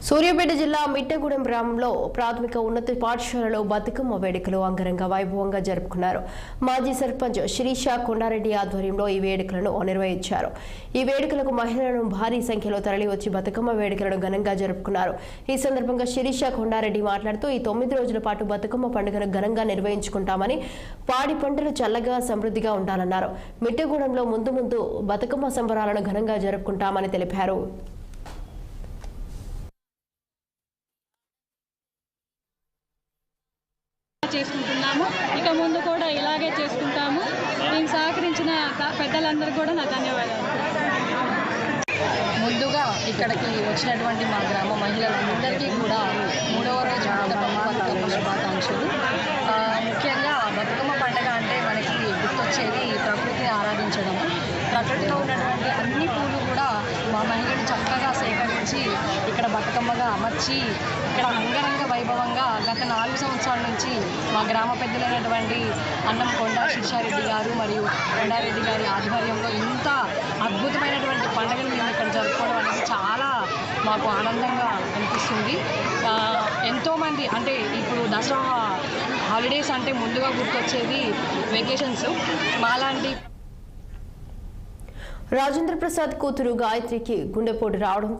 సూర్యాపేట జిల్లా మిట్టగూడెం గ్రామంలో ప్రాథమిక ఉన్నత పాఠశాలలో బతుకమ్మ వేడుకలు అంగరంగ వైభవంగా జరుపుకున్నారు. మాజీ సర్పంచ్ శిరీష కొండారెడ్డి ఆధ్వర్యంలో ఈ వేడుకలను నిర్వహించారు. ఈ వేడుకలకు మహిళలను భారీ సంఖ్యలో తరలివచ్చి బతుకమ్మ వేడుకలను ఘనంగా జరుపుకున్నారు. ఈ సందర్భంగా శిరీష కొండారెడ్డి మాట్లాడుతూ ఈ 9 రోజుల పాటు బతుకమ్మ పండుగను ఘనంగా నిర్వహించుకుంటామని, పాడి పంటలు చల్లగా సమృద్ధిగా ఉండాలన్నారు. మిట్టగూడెంలో ముందు బతుకమ్మ సంబరాలను ఘనంగా జరుపుకుంటామని తెలిపారు. చేసుకుంటున్నాము. ఇక ముందు కూడా ఇలాగే చేసుకుంటాము. మేము సహకరించిన పెద్దలందరూ కూడా నా ధన్యవాదాలు. ముందుగా ఇక్కడికి వచ్చినటువంటి మా గ్రామ మహిళలందరికీ కూడా 3వ రోజు బతుకమ్మ శుభాకాంక్షలు. ముఖ్యంగా బతుకమ్మ పండుగ అంటే మనకి గుర్తొచ్చేది ప్రకృతిని ఆరాధించడము. ప్రకృతిలో ఉన్నటువంటి అన్ని పూలు కూడా మా మహిళలు చక్కగా సేకరించి ఇక్కడ బతుకమ్మగా అమర్చి ఇక్కడ అంగరంగ వైభవంగా గత 4 సంవత్సరాల నుంచి మా గ్రామ పెద్దలైనటువంటి అన్నం కొండా శిరీషారెడ్డి గారు మరియు కొండారెడ్డి గారి ఆధ్వర్యంలో ఇంత అద్భుతమైనటువంటి పండుగను మేము ఇక్కడ జరుపుకోవడం అనేది చాలా మాకు ఆనందంగా అనిపిస్తుంది. ఎంతోమంది అంటే ఇప్పుడు దసరా హాలిడేస్ అంటే ముందుగా గుర్తొచ్చేది వెకేషన్స్. మాలాంటి రాజేంద్ర ప్రసాద్ కూతురు గాయత్రికి గుండెపోటు రావడం